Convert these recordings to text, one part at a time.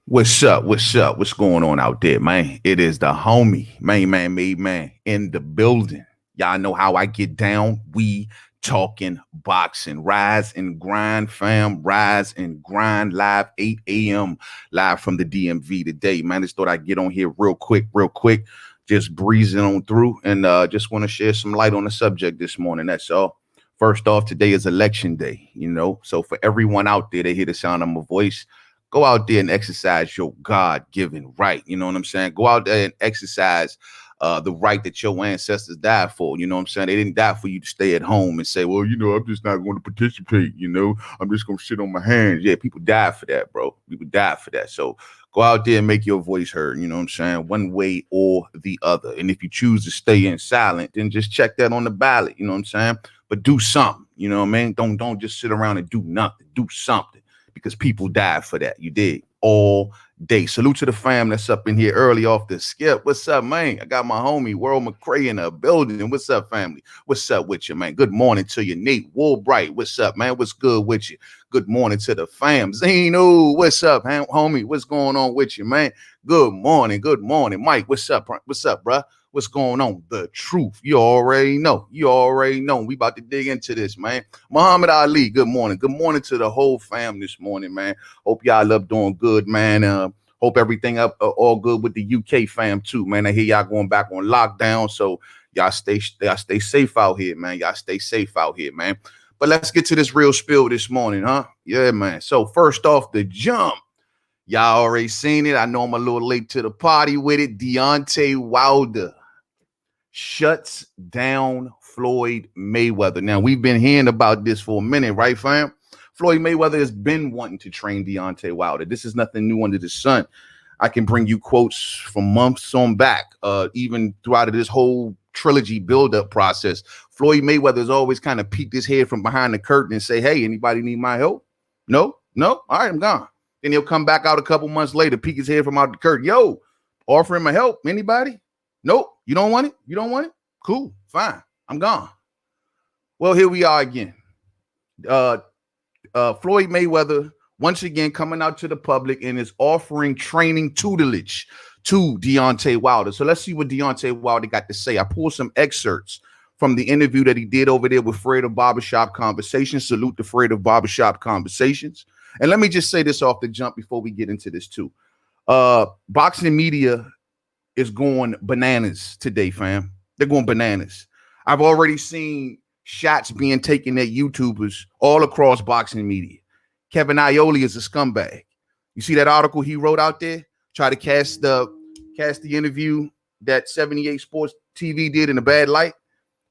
What's up? What's up? What's going on out there, man? It is the homie, Mainman Mademan, in the building. Y'all know how I get down. We talking boxing. Rise and grind, fam. Rise and grind live 8 a.m. live from the DMV today, man. Just thought I'd get on here real quick. Just breezing on through and just want to share some light on the subject this morning. That's all. First off, today is election day, so for everyone out there that hear the sound of my voice, go out there and exercise your God-given right. You know what I'm saying? Go out there and exercise the right that your ancestors died for. You know what I'm saying? They didn't die for you to stay at home and say, well, I'm just not going to participate. I'm just going to sit on my hands. Yeah, people died for that, bro. People died for that. So go out there and make your voice heard. You know what I'm saying? One way or the other. And if you choose to stay in silent, then just check that on the ballot. You know what I'm saying? But do something. You know what I mean? Don't just sit around and do nothing. Do something. Because people died for that. You did all day. Salute to the fam that's up in here early off the skip. What's up, man? I got my homie World McCrea in the building. What's up, family? What's up with you, man? Good morning to you, Nate Woolbright. What's up, man? What's good with you? Good morning to the fam. Zeno, what's up, homie? What's going on with you, man? Good morning. Good morning, Mike. What's up? What's up, bro? What's going on? The truth. You already know. You already know. We about to dig into this, man. Muhammad Ali, good morning. Good morning to the whole fam this morning, man. Hope y'all up doing good, man. Hope everything up all good with the UK fam too, man. I hear y'all going back on lockdown, so y'all stay safe out here, man. Y'all stay safe out here, man. But let's get to this real spill this morning, huh? Yeah, man. So first off the jump, y'all already seen it. I know I'm a little late to the party with it. Deontay Wilder shuts down Floyd Mayweather. Now, we've been hearing about this for a minute, right, fam? Floyd Mayweather has been wanting to train Deontay Wilder. This is nothing new under the sun. I can bring you quotes from months on back, even throughout this whole trilogy build-up process. Floyd Mayweather has always kind of peeked his head from behind the curtain and say, hey, anybody need my help? No? All right, I'm gone. Then he'll come back out a couple months later, peek his head from out the curtain. Yo, offer him my help. Anybody? Nope. You don't want it? You don't want it? Cool. Fine. I'm gone. Well, here we are again. Floyd Mayweather, once again, coming out to the public and is offering training tutelage to Deontay Wilder. So let's see what Deontay Wilder got to say. I pulled some excerpts from the interview that he did over there with Fred of Barbershop Conversations. Salute to Fred of Barbershop Conversations. And let me just say this off the jump before we get into this too. Boxing media is going bananas today, fam. They're going bananas. I've already seen shots being taken at YouTubers all across boxing media. Kevin Iole is a scumbag. You see that article he wrote out there? Try to cast the interview that 78 Sports TV did in a bad light.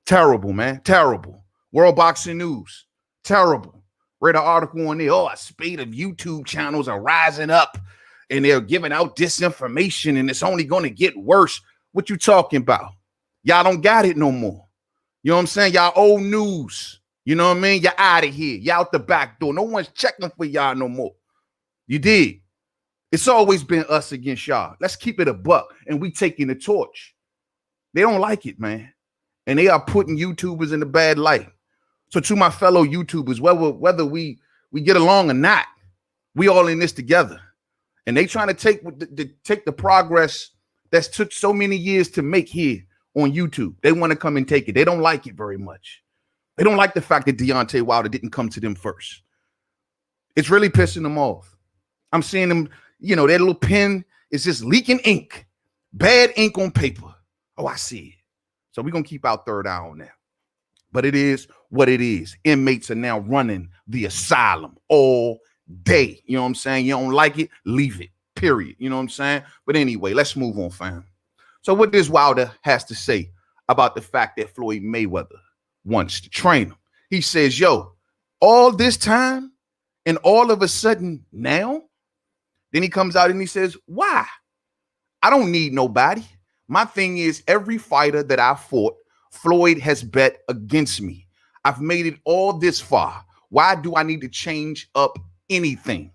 Terrible, man. Terrible. World Boxing News. Terrible. Read an article on there. Oh, a spate of YouTube channels are rising up and they're giving out disinformation and it's only going to get worse. What you talking about? Y'all don't got it no more. You know what I'm saying? Y'all old news. You know what I mean? You're out of here. Y'all out the back door. No one's checking for y'all no more. You did. It's always been us against y'all. Let's keep it a buck. And we taking the torch. They don't like it, man. And they are putting YouTubers in a bad light. So to my fellow YouTubers, whether we get along or not, we all in this together. And they trying to take the progress that's took so many years to make here on YouTube. They want to come and take it. They don't like it very much. They don't like the fact that Deontay Wilder didn't come to them first. It's really pissing them off. I'm seeing them, their little pen is just leaking ink. Bad ink on paper. Oh, I see it. So we're going to keep our third eye on that. But it is what it is. Inmates are now running the asylum all day. You know what I'm saying? You don't like it, leave it, period. You know what I'm saying? But anyway, let's move on, fam. So what does Wilder has to say about the fact that Floyd Mayweather wants to train him? He says, yo, all this time and all of a sudden now, then he comes out and he says, why? I don't need nobody. My thing is every fighter that I fought, Floyd has bet against me. I've made it all this far. Why do I need to change up anything?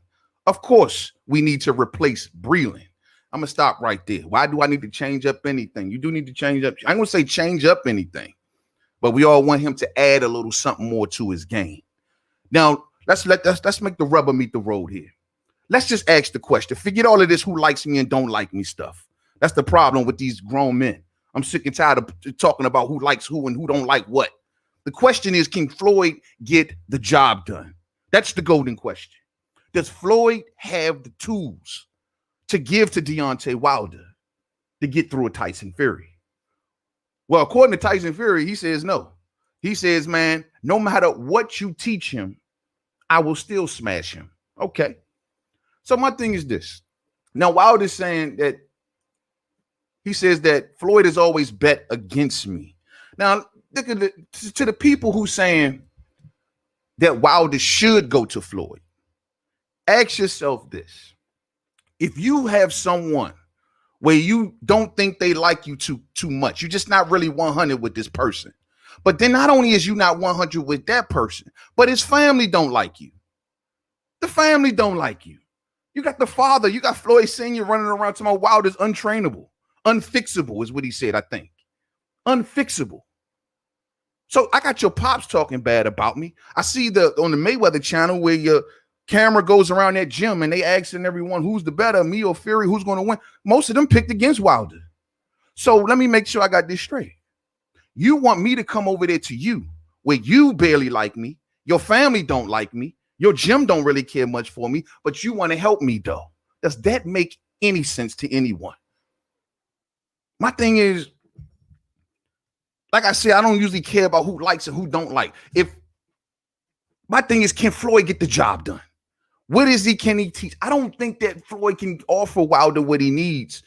Of course, we need to replace Breland. I'm going to stop right there. Why do I need to change up anything? You do need to change up. I'm going to say change up anything, but we all want him to add a little something more to his game. Now, let's make the rubber meet the road here. Let's just ask the question. Forget all of this who likes me and don't like me stuff. That's the problem with these grown men. I'm sick and tired of talking about who likes who and who don't like what. The question is, can Floyd get the job done? That's the golden question. Does Floyd have the tools to give to Deontay Wilder to get through a Tyson Fury? Well, according to Tyson Fury, he says no. He says, man, no matter what you teach him, I will still smash him. Okay. So my thing is this. Now, Wilder's saying that he says that Floyd has always bet against me. Now, look at to the people who saying that Wilder should go to Floyd, ask yourself this. If you have someone where you don't think they like you too much, you're just not really 100 with this person, but then not only is you not 100 with that person, but his family don't like you. The family don't like you. You got the father, you got Floyd Sr. running around talking about Wilder's untrainable. Unfixable is what he said, I think. Unfixable. So I got your pops talking bad about me. I see on the Mayweather channel where your camera goes around that gym and they asking everyone who's the better, me or Fury, who's going to win. Most of them picked against Wilder. So let me make sure I got this straight. You want me to come over there to you where you barely like me, your family don't like me, your gym don't really care much for me, but you want to help me though. Does that make any sense to anyone? My thing is, like I said, I don't usually care about who likes and who don't like. My thing is, can Floyd get the job done? What is he? Can he teach? I don't think that Floyd can offer Wilder what he needs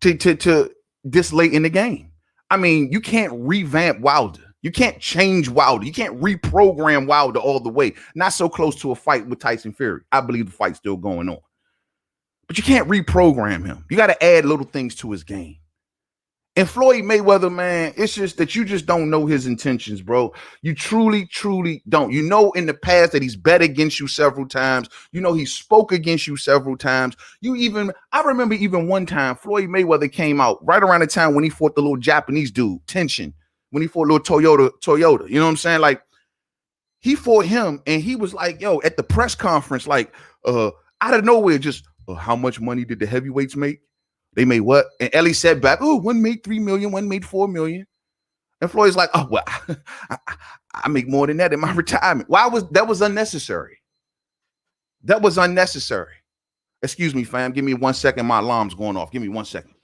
to this late in the game. I mean, you can't revamp Wilder. You can't change Wilder. You can't reprogram Wilder all the way. Not so close to a fight with Tyson Fury. I believe the fight's still going on. But you can't reprogram him. You got to add little things to his game. And Floyd Mayweather, man, it's just that you just don't know his intentions, bro. You truly, truly don't. You know in the past that he's bet against you several times. You know he spoke against you several times. I remember even one time Floyd Mayweather came out right around the time when he fought the little Japanese dude, Tension, when he fought little Toyota. You know what I'm saying? Like, he fought him and he was like, yo, at the press conference, like, out of nowhere, just, how much money did the heavyweights make? They made what? And Ellie said back, oh, one made 3 million, one made 4 million. And Floyd's like, oh, well, I make more than that in my retirement. That was unnecessary. That was unnecessary. Excuse me, fam. Give me 1 second. My alarm's going off. Give me 1 second.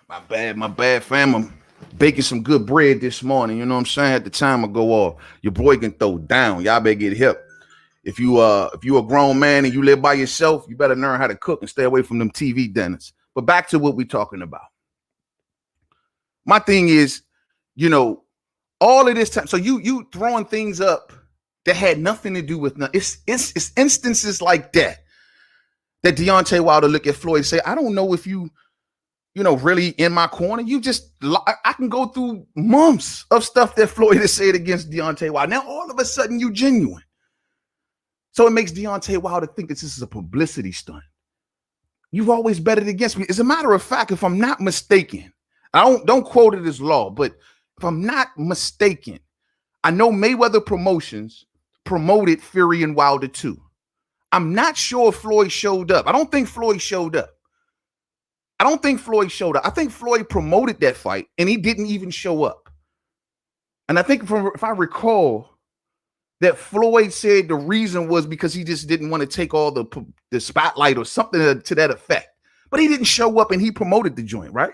My bad, fam. I'm baking some good bread this morning. You know what I'm saying? At the time I go off, your boy can throw down. Y'all better get hip. If you a grown man and you live by yourself, you better learn how to cook and stay away from them TV dinners. But back to what we're talking about. My thing is, you know, all of this time. So you throwing things up that had nothing to do with nothing. It's instances like that Deontay Wilder look at Floyd and say, I don't know if you know, really in my corner. I can go through months of stuff that Floyd has said against Deontay Wilder. Now, all of a sudden, you genuine. So it makes Deontay Wilder think that this is a publicity stunt. You've always betted against me. As a matter of fact, if I'm not mistaken, I don't quote it as law, but if I'm not mistaken, I know Mayweather Promotions promoted Fury and Wilder too. I'm not sure if Floyd showed up. I don't think Floyd showed up. I think Floyd promoted that fight and he didn't even show up. And I think if I recall, that Floyd said the reason was because he just didn't want to take all the spotlight or something to that effect. But he didn't show up and he promoted the joint, right?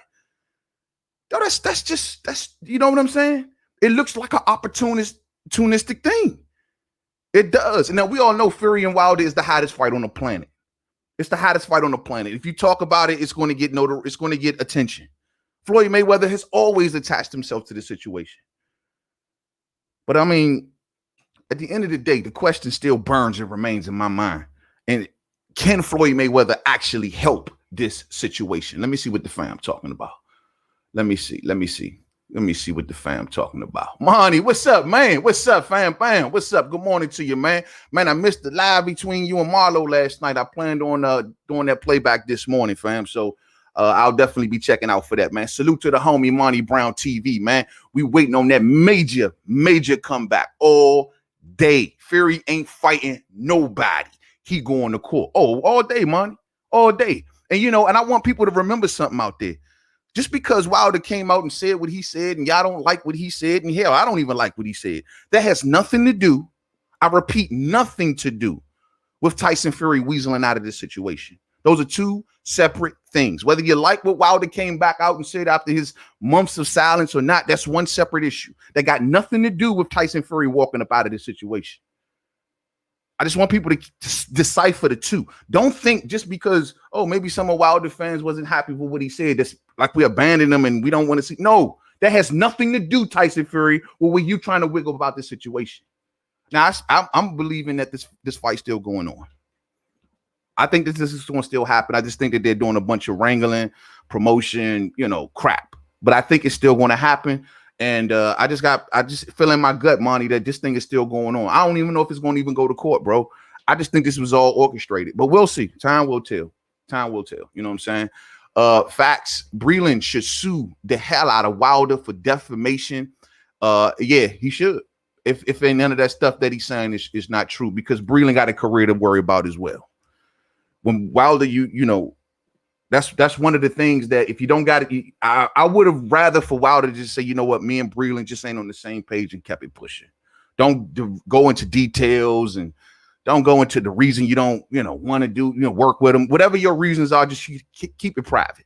Yo, that's you know what I'm saying? It looks like an opportunistic thing. It does. And now we all know Fury and Wilder is the hottest fight on the planet. It's the hottest fight on the planet. If you talk about it, it's going to get attention. Floyd Mayweather has always attached himself to the situation. But I mean, at the end of the day, the question still burns and remains in my mind. And can Floyd Mayweather actually help this situation? Let me see what the fam talking about. Let me see what the fam talking about. Monty, what's up, man? What's up, fam? Bam. What's up? Good morning to you, man. Man, I missed the live between you and Marlo last night. I planned on doing that playback this morning, fam. So I'll definitely be checking out for that, man. Salute to the homie Monty Brown TV, man. We waiting on that major comeback all day. Fury ain't fighting nobody. He going to court. Oh, all day, Monty. All day. And, you know, and I want people to remember something out there. Just because Wilder came out and said what he said and y'all don't like what he said, and hell, I don't even like what he said, that has nothing to do, I repeat, nothing to do with Tyson Fury weaseling out of this situation. Those are two separate things. Whether you like what Wilder came back out and said after his months of silence or not, that's one separate issue. That got nothing to do with Tyson Fury walking up out of this situation. I just want people to decipher the two. Don't think just because, oh, maybe some of Wilder fans wasn't happy with what he said, that's like we abandoned him and we don't want to see. No, that has nothing to do, Tyson Fury, with what you trying to wiggle about this situation. Now, I'm believing that this fight's still going on. I think this is going to still happen. I just think that they're doing a bunch of wrangling, promotion, you know, crap. But I think it's still going to happen. And I just feel in my gut, Monty, that this thing is still going on. I don't even know if it's going to even go to court, bro. I just think this was all orchestrated. But we'll see. Time will tell. Time will tell. You know what I'm saying? Facts. Breland should sue the hell out of Wilder for defamation. Yeah, he should. If ain't none of that stuff that he's saying is not true, because Breland got a career to worry about as well. When Wilder, you know, that's one of the things that if you don't got it, I would have rather for Wilder to just say, you know what, me and Breland just ain't on the same page and kept it pushing. Don't go into details and don't go into the reason you don't, you know, want to do, you know, work with them. Whatever your reasons are, just keep it private.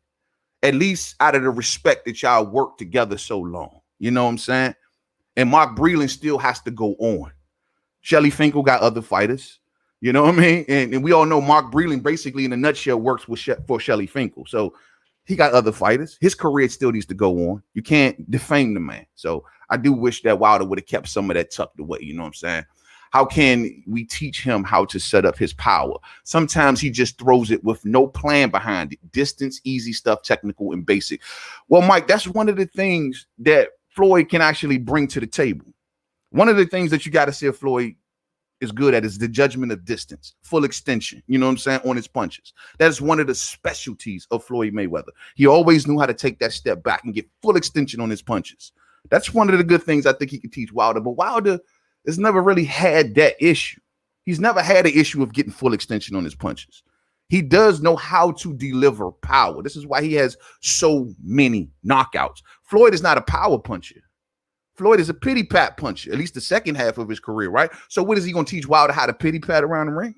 At least out of the respect that y'all worked together so long. You know what I'm saying? And Mark Breland still has to go on. Shelly Finkel got other fighters. You know what I mean? And we all know Mark Breland basically in a nutshell works for Shelly Finkel. So he got other fighters. His career still needs to go on. You can't defame the man. So I do wish that Wilder would have kept some of that tucked away. You know what I'm saying? How can we teach him how to set up his power? Sometimes he just throws it with no plan behind it. Distance, easy stuff, technical and basic. Well, Mike, that's one of the things that Floyd can actually bring to the table. One of the things that you got to see if Floyd is good at is the judgment of distance, full extension, you know what I'm saying, on his punches. That is one of the specialties of Floyd Mayweather. He always knew how to take that step back and get full extension on his punches. That's one of the good things I think he could teach Wilder, but Wilder has never really had that issue. He's never had an issue of getting full extension on his punches. He does know how to deliver power. This is why he has so many knockouts. Floyd is not a power puncher. Floyd is a pity pat puncher, at least the second half of his career, right? So what is he going to teach Wilder how to pity pat around the ring?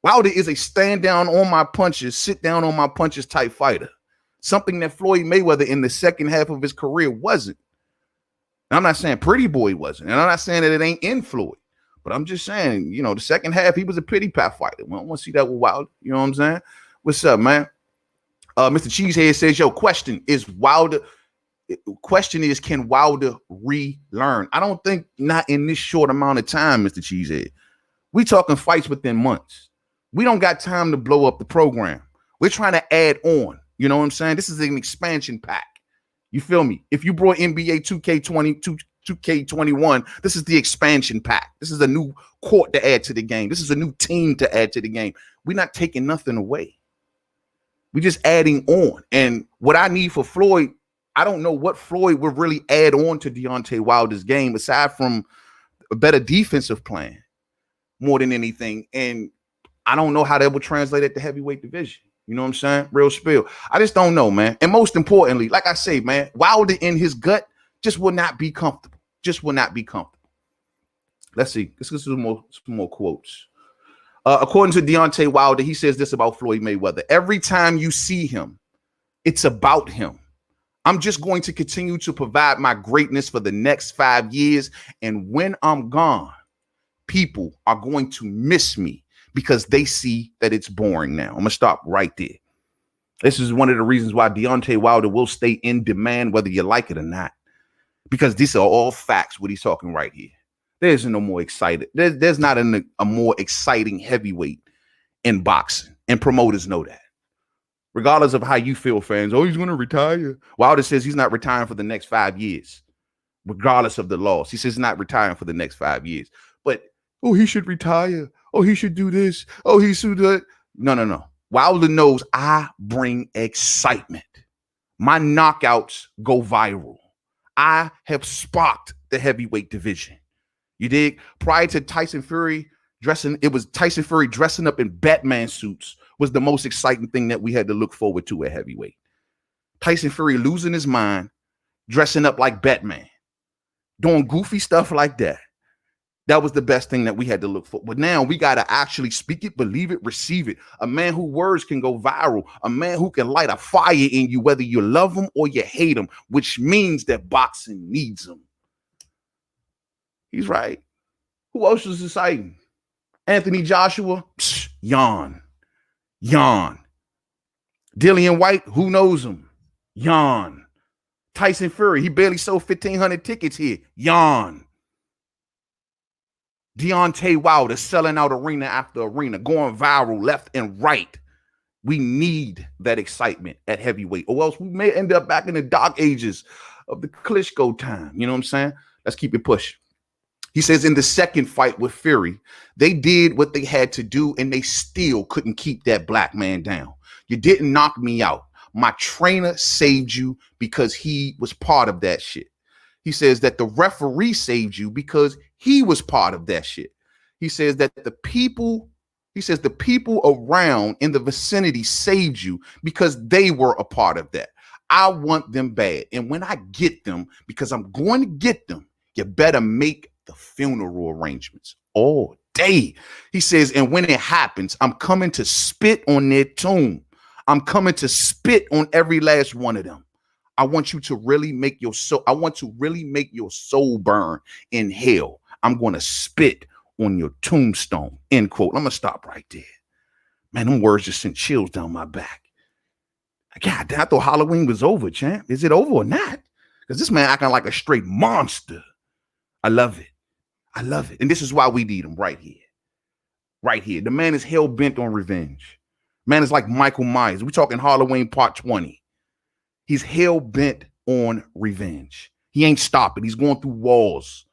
Wilder is a stand down on my punches, sit down on my punches type fighter. Something that Floyd Mayweather in the second half of his career wasn't. And I'm not saying Pretty Boy wasn't. And I'm not saying that it ain't in Floyd. But I'm just saying, you know, the second half, he was a pity pat fighter. We don't want to see that with Wilder. You know what I'm saying? What's up, man? Mr. Cheesehead says, yo, question is, can Wilder relearn? I don't think not in this short amount of time, Mr. Cheesehead. We talking fights within months. We don't got time to blow up the program. We're trying to add on. You know what I'm saying? This is an expansion pack. You feel me? If you brought NBA 2K21, this is the expansion pack. This is a new court to add to the game. This is a new team to add to the game. We're not taking nothing away. We're just adding on. And what I need for Floyd, I don't know what Floyd would really add on to Deontay Wilder's game aside from a better defensive plan more than anything. And I don't know how that would translate at the heavyweight division. You know what I'm saying? Real spill. I just don't know, man. And most importantly, like I say, man, Wilder in his gut just will not be comfortable. Just will not be comfortable. Let's see. Let's get some more quotes. According to Deontay Wilder, he says this about Floyd Mayweather. Every time you see him, it's about him. I'm just going to continue to provide my greatness for the next 5 years. And when I'm gone, people are going to miss me because they see that it's boring now. I'm going to stop right there. This is one of the reasons why Deontay Wilder will stay in demand, whether you like it or not, because these are all facts, what he's talking right here. There's no more excited. There's not a more exciting heavyweight in boxing, and promoters know that. Regardless of how you feel, fans, oh, he's going to retire. Wilder says he's not retiring for the next 5 years, regardless of the loss. He says he's not retiring for the next 5 years. But, oh, he should retire. Oh, he should do this. Oh, he should do that. No. Wilder knows I bring excitement. My knockouts go viral. I have sparked the heavyweight division. You dig? Prior to Tyson Fury it was Tyson Fury dressing up in Batman suits was the most exciting thing that we had to look forward to at heavyweight. Tyson Fury losing his mind, dressing up like Batman, doing goofy stuff like that. That was the best thing that we had to look for. But now we got to actually speak it, believe it, receive it. A man whose words can go viral. A man who can light a fire in you, whether you love him or you hate him, which means that boxing needs him. He's right. Who else is exciting? Anthony Joshua? Psh, yawn. Yawn. Dillian White? Who knows him? Yawn. Tyson Fury? He barely sold 1,500 tickets here. Yawn. Deontay Wilder selling out arena after arena, going viral left and right. We need that excitement at heavyweight, or else we may end up back in the dark ages of the Klitschko time. You know what I'm saying? Let's keep it pushing. He says in the second fight with Fury, they did what they had to do, and they still couldn't keep that black man down. You didn't knock me out. My trainer saved you because he was part of that shit. He says that the referee saved you because he was part of that shit. He says that the people around in the vicinity saved you because they were a part of that. I want them bad. And when I get them, because I'm going to get them, you better make the funeral arrangements all day. He says, and when it happens, I'm coming to spit on their tomb. I'm coming to spit on every last one of them. I want you to really make your soul. I want to really make your soul burn in hell. I'm going to spit on your tombstone. End quote. I'm going to stop right there. Man, them words just sent chills down my back. God, I thought Halloween was over, champ. Is it over or not? Because this man acting like a straight monster. I love it. I love it. And this is why we need him right here. Right here. The man is hell-bent on revenge. Man is like Michael Myers. We're talking Halloween Part 20. He's hell-bent on revenge. He ain't stopping. He's going through walls.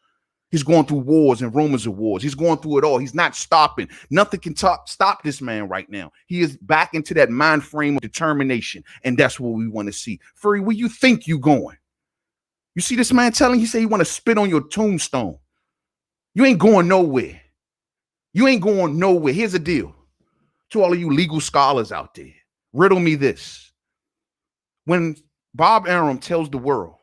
He's going through wars and rumors of wars. He's going through it all. He's not stopping. Nothing can stop this man right now. He is back into that mind frame of determination, and that's what we want to see. Fury, where you think you going? You see this man telling you, say he want to spit on your tombstone. You ain't going nowhere. You ain't going nowhere. Here's the deal. To all of you legal scholars out there, riddle me this. When Bob Arum tells the world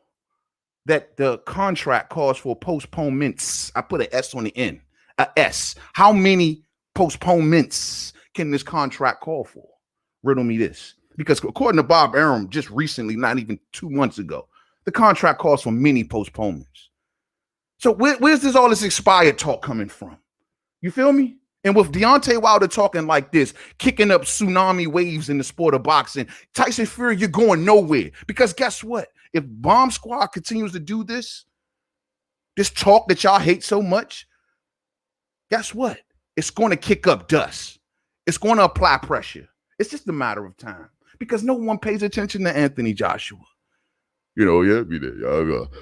that the contract calls for postponements, I put an S on the end, a S. How many postponements can this contract call for? Riddle me this. Because according to Bob Arum, just recently, not even 2 months ago, the contract calls for many postponements. So where's all this expired talk coming from? You feel me? And with Deontay Wilder talking like this, kicking up tsunami waves in the sport of boxing, Tyson Fury, you're going nowhere. Because guess what? If Bomb Squad continues to do this talk that y'all hate so much, guess what? It's going to kick up dust. It's going to apply pressure. It's just a matter of time. Because no one pays attention to Anthony Joshua. Deontay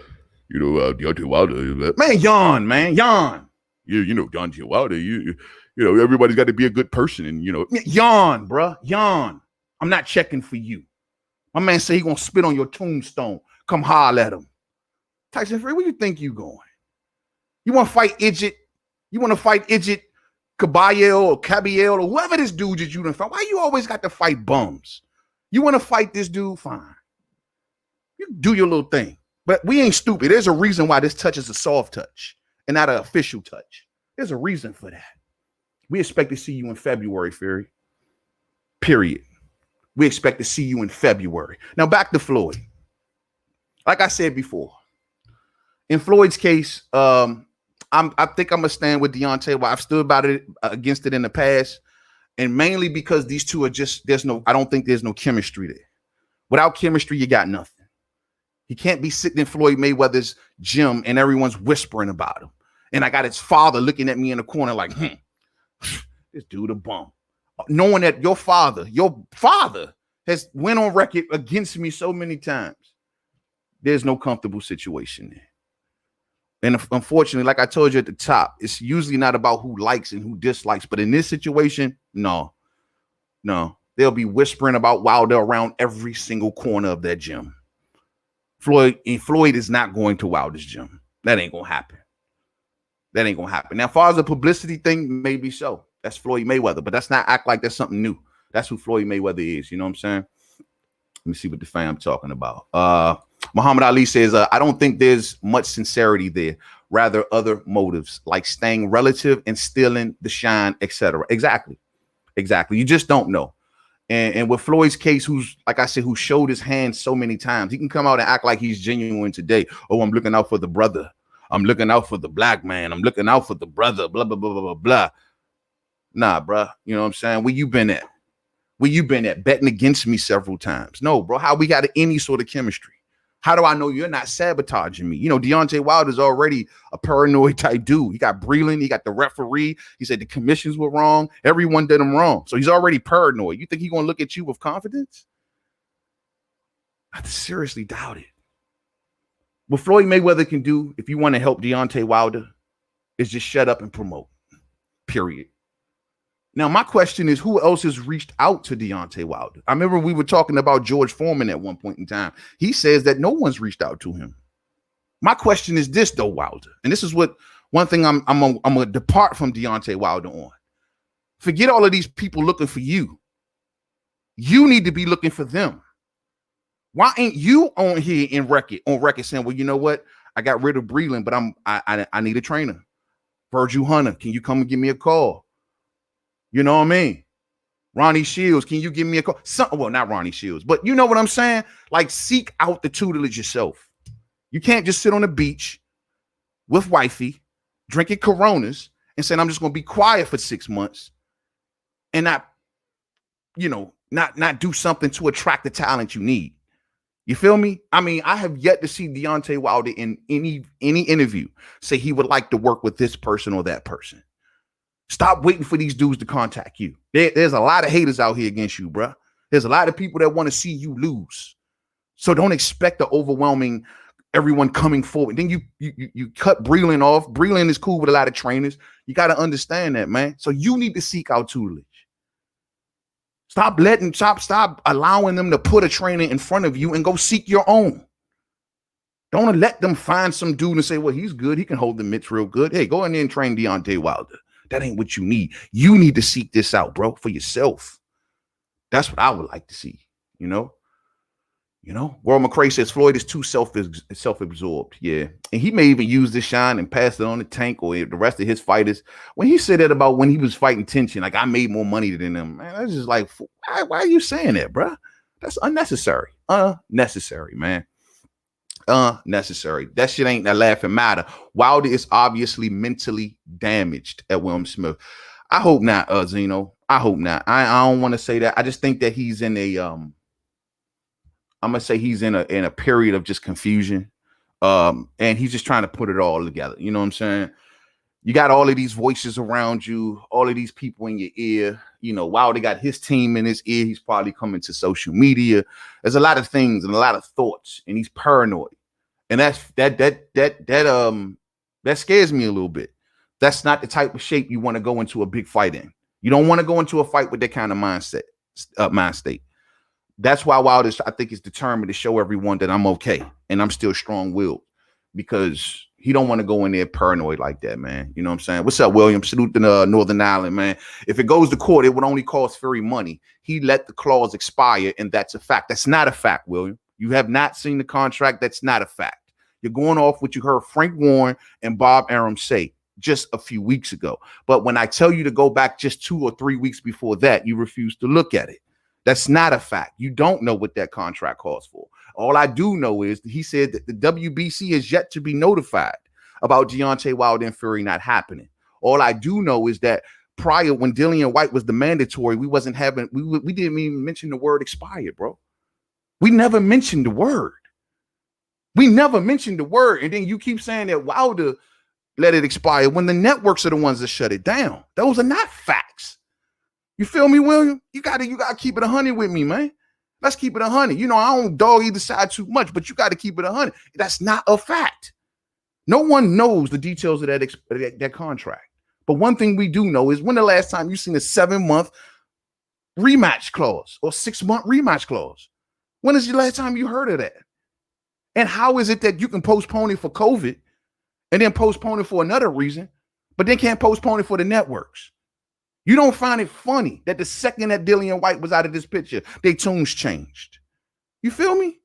Wilder. Man, yawn, man, yawn. Deontay Wilder, everybody's got to be a good person. And, yawn, bruh, yawn. I'm not checking for you. My man say he going to spit on your tombstone. Come holler at him. Tyson Fury, where you think you going? You want to fight Idjit? You want to fight Idjit, Kabayel, or Kabiel, or whoever this dude that you done fight? Why you always got to fight bums? You want to fight this dude? Fine. You do your little thing. But we ain't stupid. There's a reason why this touch is a soft touch and not an official touch. There's a reason for that. We expect to see you in February, Fury. Period. We expect to see you in February. Now back to Floyd. Like I said before, in Floyd's case, I think I'm gonna stand with Deontay. Well, I've stood against it in the past, and mainly because these two are I don't think there's no chemistry there. Without chemistry, you got nothing. He can't be sitting in Floyd Mayweather's gym and everyone's whispering about him. And I got his father looking at me in the corner like, this dude a bum. Knowing that your father has went on record against me so many times. There's no comfortable situation there. And unfortunately, like I told you at the top, it's usually not about who likes and who dislikes. But in this situation, no. They'll be whispering about Wilder around every single corner of that gym. Floyd is not going to Wilder's gym. That ain't gonna happen. That ain't gonna happen. Now, as far as the publicity thing, maybe so. That's Floyd Mayweather, but that's not act like that's something new. That's who Floyd Mayweather is. You know what I'm saying? Let me see what the fam talking about. Muhammad Ali says, I don't think there's much sincerity there. Rather, other motives like staying relative and stealing the shine, etc. Exactly. You just don't know. And with Floyd's case, who's, like I said, who showed his hand so many times, he can come out and act like he's genuine today. Oh, I'm looking out for the brother. I'm looking out for the black man. I'm looking out for the brother, blah, blah, blah, blah, blah, blah. Nah, bro. You know what I'm saying? Where you been at? Where you been at? Betting against me several times. No, bro. How we got any sort of chemistry? How do I know you're not sabotaging me? You know, Deontay Wilder's already a paranoid type dude. He got Breland. He got the referee. He said the commissions were wrong. Everyone did him wrong. So he's already paranoid. You think he's going to look at you with confidence? I seriously doubt it. What Floyd Mayweather can do, if you want to help Deontay Wilder, is just shut up and promote. Period. Now, my question is, who else has reached out to Deontay Wilder? I remember we were talking about George Foreman at one point in time. He says that no one's reached out to him. My question is this, though, Wilder, and this is what one thing I'm gonna depart from Deontay Wilder on. Forget all of these people looking for you. You need to be looking for them. Why ain't you on here on record saying, well, you know what? I got rid of Breland, but I need a trainer. Virgil Hunter, can you come and give me a call? You know what I mean? Ronnie Shields, can you give me a call? Well, not Ronnie Shields, but you know what I'm saying? Like, seek out the tutelage yourself. You can't just sit on the beach with wifey, drinking Coronas, and saying, I'm just going to be quiet for 6 months and not do something to attract the talent you need. You feel me? I mean, I have yet to see Deontay Wilder in any interview say he would like to work with this person or that person. Stop waiting for these dudes to contact you. There's a lot of haters out here against you, bro. There's a lot of people that want to see you lose. So don't expect the overwhelming everyone coming forward. Then you cut Breland off. Breland is cool with a lot of trainers. You got to understand that, man. So you need to seek out tutelage. Stop allowing them to put a trainer in front of you and go seek your own. Don't let them find some dude and say, well, he's good. He can hold the mitts real good. Hey, go in there and train Deontay Wilder. That ain't what you need. You need to seek this out, bro, for yourself. That's what I would like to see, you know? World McCrea says Floyd is too self-absorbed. Yeah. And he may even use this shine and pass it on to Tank or the rest of his fighters. When he said that about when he was fighting tension, like, I made more money than them, man, that's just like, why are you saying that, bro? That's unnecessary. Unnecessary, man. Unnecessary. That shit ain't that laughing matter. Wilder is obviously mentally damaged at William Smith. I hope not, Zeno. I hope not. I don't want to say that. I just think that he's in a I'm gonna say he's in a period of just confusion. And he's just trying to put it all together. You know what I'm saying? You got all of these voices around you, all of these people in your ear. You know, Wilder got his team in his ear. He's probably coming to social media. There's a lot of things and a lot of thoughts, and he's paranoid. And that scares me a little bit. That's not the type of shape you want to go into a big fight in. You don't want to go into a fight with that kind of mind state. That's why Wilder, I think, is determined to show everyone that I'm okay and I'm still strong-willed, because he don't want to go in there paranoid like that, man. You know what I'm saying? What's up, William? Salute the Northern Ireland, man. If it goes to court, it would only cost Fury money. He let the clause expire, and that's a fact. That's not a fact, William. You have not seen the contract. That's not a fact. You're going off what you heard Frank Warren and Bob Arum say just a few weeks ago. But when I tell you to go back just 2 or 3 weeks before that, you refuse to look at it. That's not a fact. You don't know what that contract calls for. All I do know is that he said that the WBC is yet to be notified about Deontay Wilder and Fury not happening. All I do know is that prior, when Dillian White was the mandatory, we didn't even mention the word expired, bro. We never mentioned the word. And then you keep saying that Wilder let it expire when the networks are the ones that shut it down. Those are not facts. You feel me, William? You gotta keep it 100 with me, man. Let's keep it 100. You know, I don't dog either side too much, but you got to keep it 100. That's not a fact. No one knows the details of that contract. But one thing we do know is, when the last time you seen a 7-month rematch clause or 6-month rematch clause? When is the last time you heard of that? And how is it that you can postpone it for COVID and then postpone it for another reason, but then can't postpone it for the networks? You don't find it funny that the second that Dillian White was out of this picture, their tunes changed. You feel me?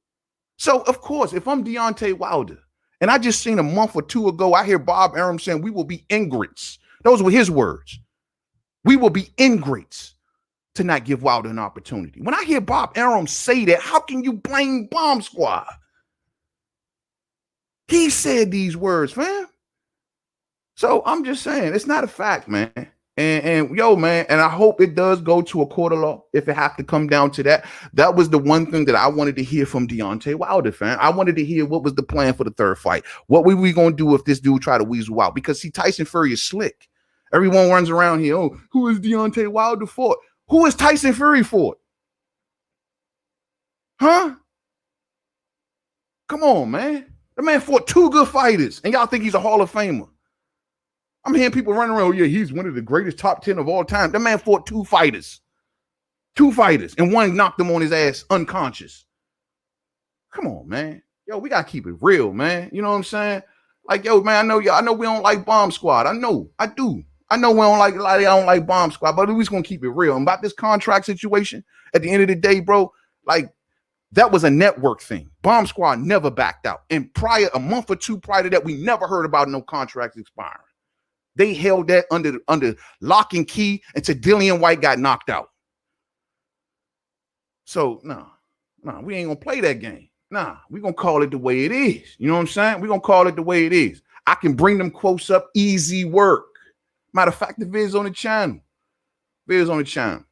So, of course, if I'm Deontay Wilder, and I just seen a month or two ago, I hear Bob Arum saying we will be ingrates. Those were his words. We will be ingrates to not give Wilder an opportunity. When I hear Bob Arum say that, how can you blame Bomb Squad? He said these words, fam. So I'm just saying, it's not a fact, man. And yo, man, and I hope it does go to a court of law if it have to come down to that. That was the one thing that I wanted to hear from Deontay Wilder, fam. I wanted to hear what was the plan for the third fight. What were we going to do if this dude tried to weasel out? Because see, Tyson Fury is slick. Everyone runs around here, oh, who is Deontay Wilder for? Who is Tyson Fury for? Huh? Come on, man. The man fought 2 good fighters, and y'all think he's a Hall of Famer. I'm hearing people running around, oh, yeah, he's one of the greatest top 10 of all time. That man fought 2 fighters. 2 fighters, and one knocked him on his ass unconscious. Come on, man. Yo, we got to keep it real, man. You know what I'm saying? Like, yo, man, I know we don't like Bomb Squad. I know. I do. I know we don't like, I don't like Bomb Squad, but we're just going to keep it real. And about this contract situation, at the end of the day, bro, like, that was a network thing. Bomb Squad never backed out. And a month or 2 prior to that, we never heard about no contracts expiring. They held that under lock and key until Dillian White got knocked out. So, no, we ain't going to play that game. Nah, we're going to call it the way it is. You know what I'm saying? We're going to call it the way it is. I can bring them quotes up, easy work. Matter of fact, the vid's on the channel. Vid's on the channel.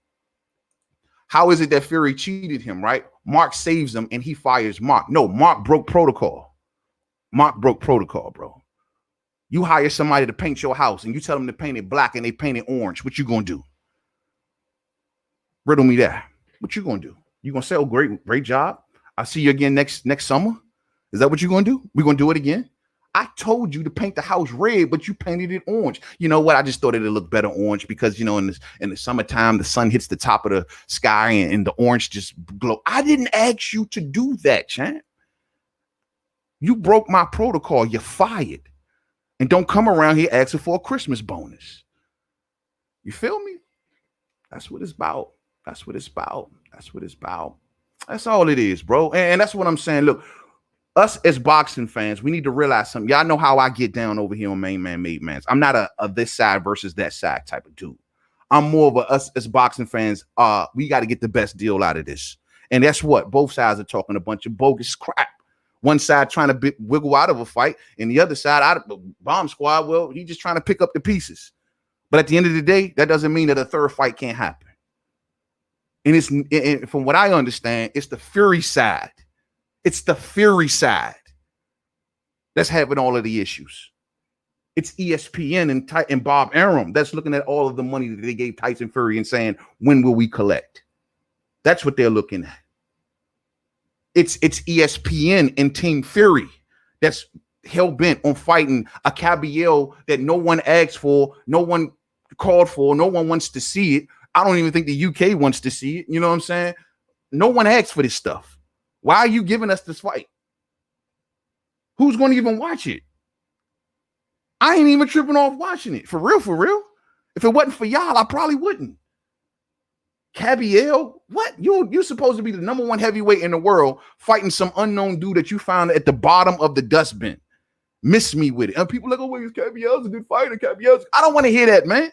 How is it that Fury cheated him, right? Mark saves him and he fires Mark. No, Mark broke protocol. Mark broke protocol, bro. You hire somebody to paint your house and you tell them to paint it black and they paint it orange. What you gonna do? Riddle me that. What you gonna do? You gonna say, oh, great job. I'll see you again next summer. Is that what you're gonna do? We're gonna do it again. I told you to paint the house red, but you painted it orange. You know what? I just thought it'd look better orange because, you know, in the summertime, the sun hits the top of the sky and the orange just glow. I didn't ask you to do that, champ. You broke my protocol. You're fired. And don't come around here asking for a Christmas bonus. You feel me? That's what it's about. That's what it's about. That's what it's about. That's all it is, bro. And that's what I'm saying. Look, us as boxing fans, we need to realize something. Y'all know how I get down over here on Mainman Mademan. I'm not a this side versus that side type of dude. I'm more of a us as boxing fans. We got to get the best deal out of this. And that's what both sides are talking a bunch of bogus crap. One side trying to wiggle out of a fight, and the other side, out of Bomb Squad, well, he's just trying to pick up the pieces. But at the end of the day, that doesn't mean that a third fight can't happen. And from what I understand, it's the Fury side. It's the Fury side that's having all of the issues. It's ESPN and Bob Arum that's looking at all of the money that they gave Tyson Fury and saying, when will we collect? That's what they're looking at. It's ESPN and Team Fury that's hell-bent on fighting a Caballero that no one asked for, no one called for, no one wants to see it. I don't even think the UK wants to see it. You know what I'm saying? No one asked for this stuff. Why are you giving us this fight? Who's going to even watch it? I ain't even tripping off watching it. For real, for real. If it wasn't for y'all, I probably wouldn't. Caballero, what? You're supposed to be the #1 heavyweight in the world fighting some unknown dude that you found at the bottom of the dustbin. Miss me with it. And people are like, oh, wait, Caballero's a good fighter. Caballero's. I don't want to hear that, man. That's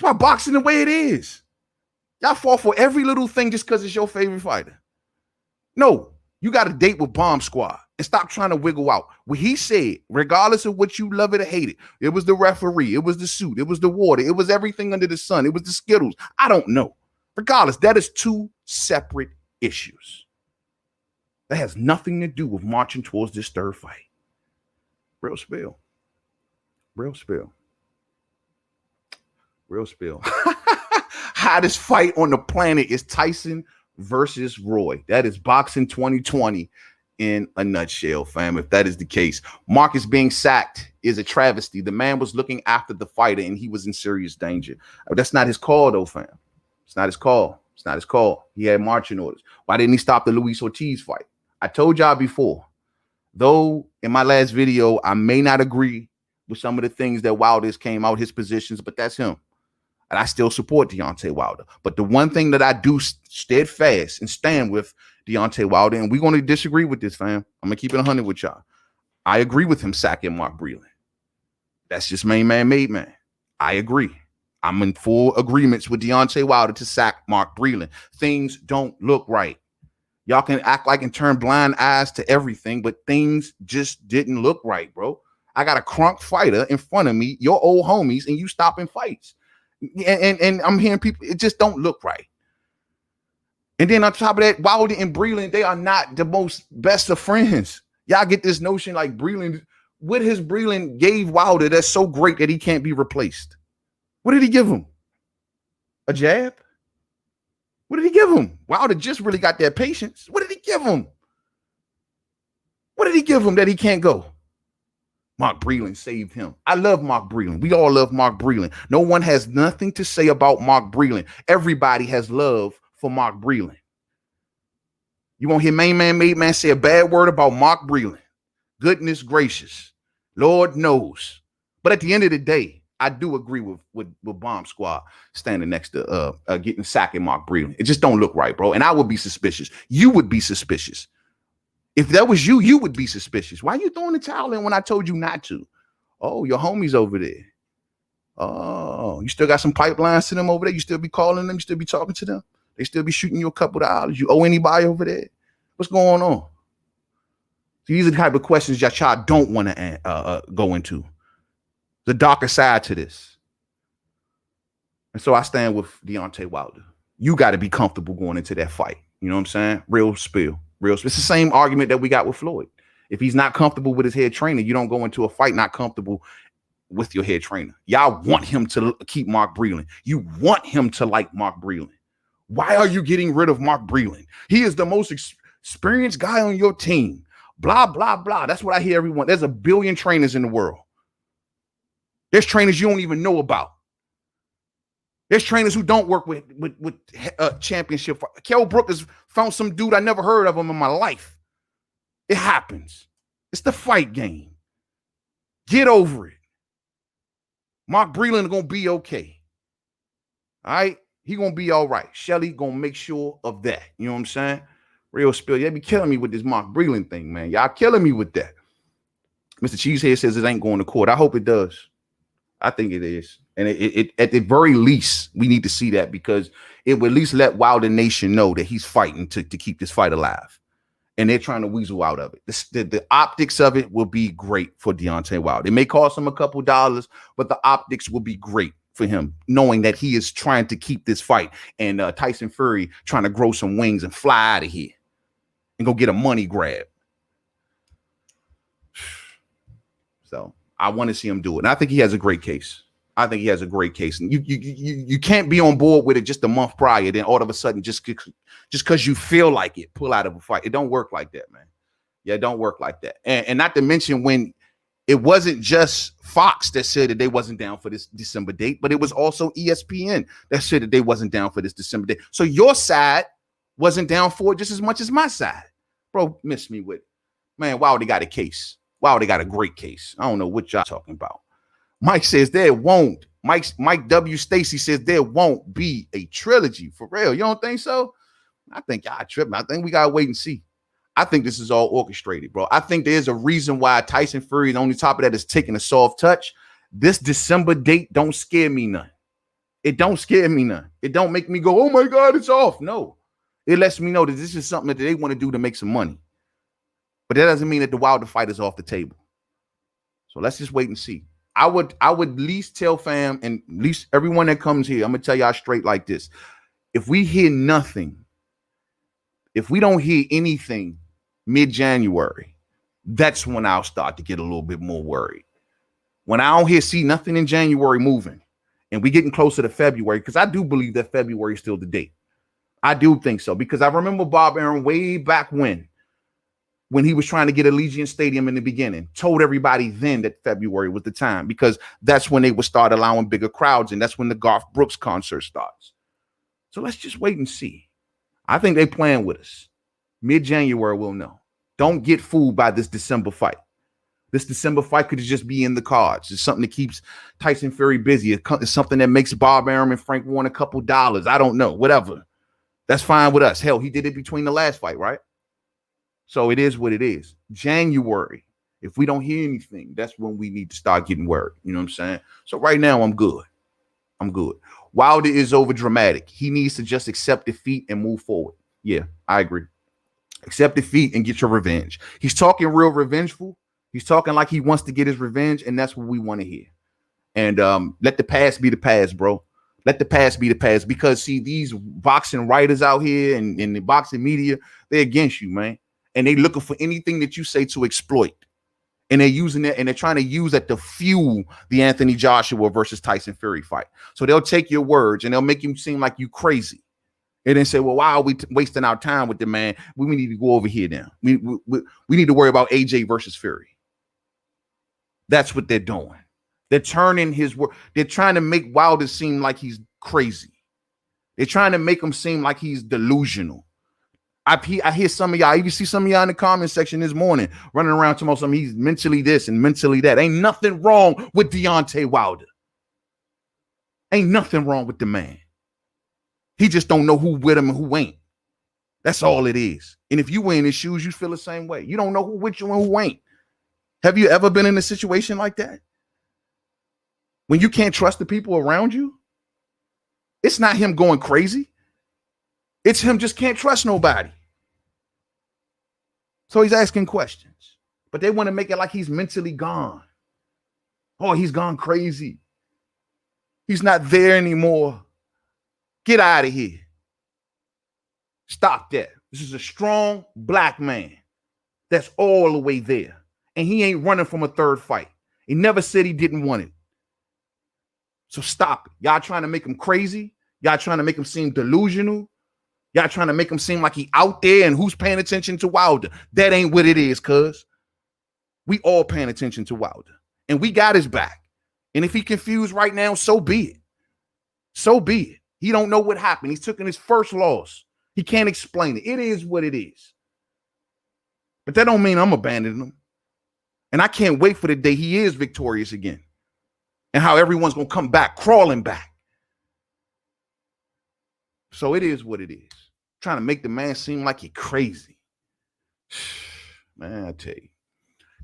why boxing the way it is. Y'all fall for every little thing just because it's your favorite fighter. No, you got a date with Bomb Squad and stop trying to wiggle out. What he said, regardless of what you love it or hate it, it was the referee, it was the suit, it was the water, it was everything under the sun, it was the Skittles. I don't know. Regardless, that is 2 separate issues. That has nothing to do with marching towards this third fight. Real spill. Real spill. Real spill. Hottest fight on the planet is Tyson versus Roy. That is boxing 2020 in a nutshell, fam. If that is the case, Marcus being sacked is a travesty. The man was looking after the fighter and he was in serious danger. That's not his call though, fam. It's not his call. It's not his call. He had marching orders. Why didn't he stop the Luis Ortiz fight? I told y'all before, though in my last video, I may not agree with some of the things that Wilder's came out, his positions, but that's him. And I still support Deontay Wilder. But the one thing that I do steadfast and stand with Deontay Wilder, and we're going to disagree with this, fam. I'm going to keep it 100 with y'all. I agree with him sacking Mark Breland. That's just Mainman Mademan. I agree. I'm in full agreements with Deontay Wilder to sack Mark Breland. Things don't look right. Y'all can act like and turn blind eyes to everything, but things just didn't look right, bro. I got a crunk fighter in front of me, your old homies, and you stopping fights. And I'm hearing people, it just don't look right. And then on top of that, Wilder and Breland, they are not the most best of friends. Y'all get this notion like Breland, what his Breland gave Wilder that's so great that he can't be replaced. What did he give him? A jab? What did he give him? Wilder just really got that patience. What did he give him? What did he give him that he can't go? Mark Breland saved him. I love Mark Breland. We all love Mark Breland. No one has nothing to say about Mark Breland. Everybody has love for Mark Breland. You won't hear Mainman Mademan say a bad word about Mark Breland. Goodness gracious. Lord knows. But at the end of the day, I do agree with Bomb Squad standing next to getting sacking Mark Breland. It just don't look right, bro. And I would be suspicious. You would be suspicious. If that was you, you would be suspicious. Why are you throwing the towel in when I told you not to? Oh, your homies over there. Oh, you still got some pipelines to them over there? You still be calling them? You still be talking to them? They still be shooting you a couple of dollars? You owe anybody over there? What's going on? These are the type of questions that y'all don't want to go into. The darker side to this. And so I stand with Deontay Wilder. You got to be comfortable going into that fight. You know what I'm saying? Real spill. It's the same argument that we got with Floyd. If he's not comfortable with his head trainer, you don't go into a fight not comfortable with your head trainer. Y'all want him to keep Mark Breland. You want him to like Mark Breland. Why are you getting rid of Mark Breland? He is the most experienced guy on your team. Blah, blah, blah. That's what I hear everyone. There's a billion trainers in the world. There's trainers you don't even know about. There's trainers who don't work with championship. Kell Brook has found some dude I never heard of him in my life. It happens. It's the fight game. Get over it. Mark Breland is going to be okay. All right? He going to be all right. Shelly going to make sure of that. You know what I'm saying? Real spill. Y'all be killing me with this Mark Breland thing, man. Y'all killing me with that. Mr. Cheesehead says it ain't going to court. I hope it does. I think it is. And it at the very least, we need to see that because it would at least let Wilder Nation know that he's fighting to keep this fight alive. And they're trying to weasel out of it. The optics of it will be great for Deontay Wilder. It may cost him a couple dollars, but the optics will be great for him, knowing that he is trying to keep this fight. And Tyson Fury trying to grow some wings and fly out of here and go get a money grab. So I want to see him do it. And I think he has a great case. I think he has a great case. And you can't be on board with it just a month prior. Then all of a sudden, just because you feel like it, pull out of a fight. It don't work like that, man. Yeah, it don't work like that. And not to mention when it wasn't just Fox that said that they wasn't down for this December date, but it was also ESPN that said that they wasn't down for this December date. So your side wasn't down for it just as much as my side. Bro, miss me with it. Man, Wilder got a case. Wilder got a great case. I don't know what y'all talking about. Mike says there won't. Mike W. Stacey says there won't be a trilogy. For real. You don't think so? I think y'all tripping. I think we gotta wait and see. I think this is all orchestrated, bro. I think there's a reason why Tyson Fury, on the top of that, is taking a soft touch. This December date don't scare me none. It don't scare me none. It don't make me go, oh my God, it's off. No. It lets me know that this is something that they want to do to make some money. But that doesn't mean that the Wilder fight is off the table. So let's just wait and see. I would at least tell fam and at least everyone that comes here, I'm going to tell y'all straight like this. If we hear nothing, if we don't hear anything mid-January, that's when I'll start to get a little bit more worried. When I don't see nothing in January moving and we getting closer to February, because I do believe that February is still the date. I do think so, because I remember Bob Arum way back when he was trying to get Allegiant Stadium in the beginning, told everybody then that February was the time, because that's when they would start allowing bigger crowds, and that's when the Garth Brooks concert starts. So let's just wait and see. I think they playing with us. Mid-January, we'll know. Don't get fooled by this December fight. This December fight could just be in the cards. It's something that keeps Tyson Fury busy. It's something that makes Bob Arum and Frank Warren a couple dollars. I don't know. Whatever. That's fine with us. Hell, he did it between the last fight, right? So it is what it is. January. If we don't hear anything, that's when we need to start getting worried. You know what I'm saying? So right now, I'm good. I'm good. Wilder is over dramatic. He needs to just accept defeat and move forward. Yeah, I agree. Accept defeat and get your revenge. He's talking real revengeful. He's talking like he wants to get his revenge, and that's what we want to hear. And let the past be the past, bro. Let the past be the past. Because, see, these boxing writers out here and the boxing media, they're against you, man. And they're looking for anything that you say to exploit. And they're using it, and they're trying to use that to fuel the Anthony Joshua versus Tyson Fury fight. So they'll take your words, and they'll make you seem like you crazy. And then say, well, why are we wasting our time with the man? We need to go over here now. We need to worry about AJ versus Fury. That's what they're doing. They're turning his word. They're trying to make Wilder seem like he's crazy. They're trying to make him seem like he's delusional. I hear some of y'all, even see some of y'all in the comment section this morning running around talking about something. He's mentally this and mentally that. Ain't nothing wrong with Deontay Wilder. Ain't nothing wrong with the man. He just don't know who with him and who ain't. That's all it is. And if you were in his shoes, you feel the same way. You don't know who with you and who ain't. Have you ever been in a situation like that? When you can't trust the people around you? It's not him going crazy. It's him just can't trust nobody. So he's asking questions. But they want to make it like he's mentally gone. Oh, he's gone crazy. He's not there anymore. Get out of here. Stop that. This is a strong black man that's all the way there. And he ain't running from a third fight. He never said he didn't want it. So stop it. Y'all trying to make him crazy. Y'all trying to make him seem delusional. Y'all trying to make him seem like he out there and who's paying attention to Wilder. That ain't what it is, cuz. We all paying attention to Wilder. And we got his back. And if he confused right now, so be it. So be it. He don't know what happened. He's taking his first loss. He can't explain it. It is what it is. But that don't mean I'm abandoning him. And I can't wait for the day he is victorious again. And how everyone's going to come back, crawling back. So it is what it is. Trying to make the man seem like he's crazy. Man, I tell you.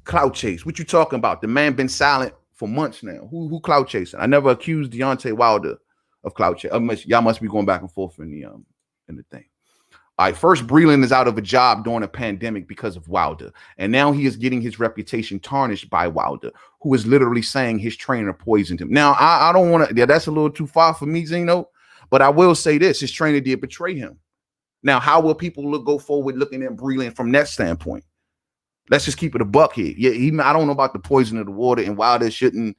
Clout chase. What you talking about? The man been silent for months now. Who clout chasing? I never accused Deontay Wilder of clout chasing. Y'all must be going back and forth in the thing. All right, first, Breland is out of a job during a pandemic because of Wilder. And now he is getting his reputation tarnished by Wilder, who is literally saying his trainer poisoned him. Now, I don't want to, that's a little too far for me, Zeno, but I will say this, his trainer did betray him. Now, how will people go forward looking at Breland from that standpoint? Let's just keep it a buck here. Yeah, I don't know about the poison of the water, and Wilder shouldn't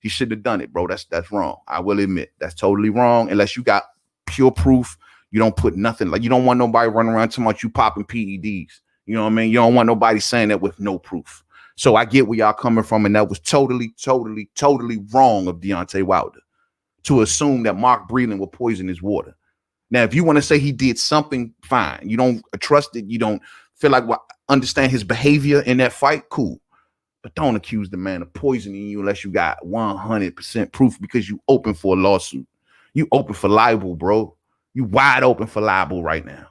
have done it, bro. That's wrong. I will admit that's totally wrong. Unless you got pure proof, you don't put nothing. Like, you don't want nobody running around too much you popping PEDs. You know what I mean? You don't want nobody saying that with no proof. So I get where y'all coming from, and that was totally wrong of Deontay Wilder to assume that Mark Breland would poison his water. Now, if you want to say he did something, fine. You don't trust it. You don't feel like understand his behavior in that fight, cool. But don't accuse the man of poisoning you unless you got 100% proof, because you open for a lawsuit. You open for libel, bro. You wide open for libel right now.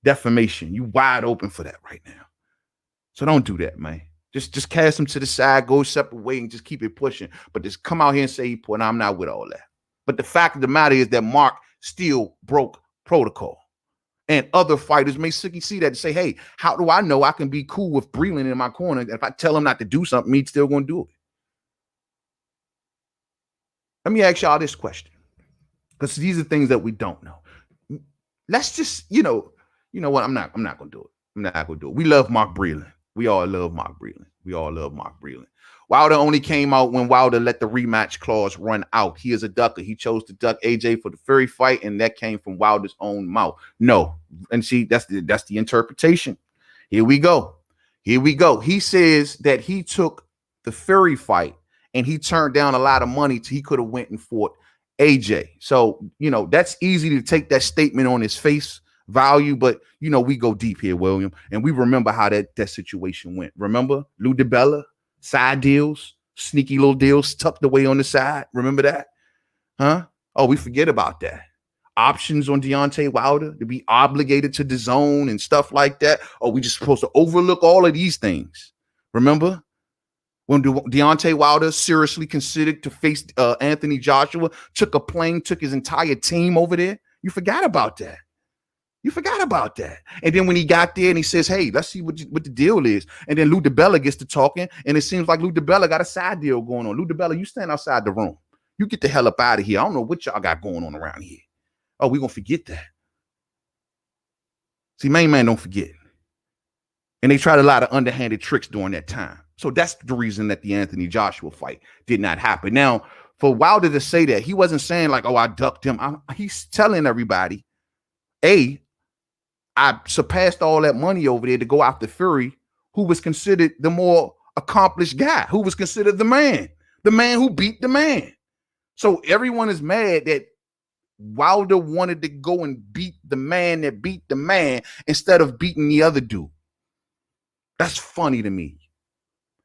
Defamation. You wide open for that right now. So don't do that, man. Just cast him to the side, go a separate way, and just keep it pushing. But just come out here and say he put. I'm not with all that. But the fact of the matter is that Mark still broke protocol. And other fighters may see that and say, hey, how do I know I can be cool with Breland in my corner? If I tell him not to do something, he's still going to do it. Let me ask y'all this question, because these are things that we don't know. Let's just, you know what? I'm not going to do it. I'm not going to do it. We love Mark Breland. We all love Mark Breland. We all love Mark Breland. Wilder only came out when Wilder let the rematch clause run out. He is a ducker. He chose to duck AJ for the Fury fight, and that came from Wilder's own mouth. No. And see, that's the interpretation. Here we go. He says that he took the Fury fight and he turned down a lot of money he could have went and fought AJ. So, that's easy to take that statement on his face value, but, we go deep here, William, and we remember how that situation went. Remember Lou DiBella, side deals, sneaky little deals tucked away on the side. Remember that? Huh? Oh, we forget about that. Options on Deontay Wilder to be obligated to the zone and stuff like that. Oh, we just supposed to overlook all of these things. Remember when Deontay Wilder seriously considered to face Anthony Joshua, took a plane, took his entire team over there? You forgot about that. You forgot about that. And then when he got there and he says, hey, let's see what the deal is. And then Lou DiBella gets to talking, and it seems like Lou DiBella got a side deal going on. Lou DiBella, you stand outside the room. You get the hell up out of here. I don't know what y'all got going on around here. Oh, we're going to forget that. See, Mainman don't forget. And they tried a lot of underhanded tricks during that time. So that's the reason that the Anthony Joshua fight did not happen. Now, for Wilder to say that, he wasn't saying like, oh, I ducked him. He's telling everybody, I surpassed all that money over there to go after Fury, who was considered the more accomplished guy, who was considered the man who beat the man. So everyone is mad that Wilder wanted to go and beat the man that beat the man instead of beating the other dude. That's funny to me.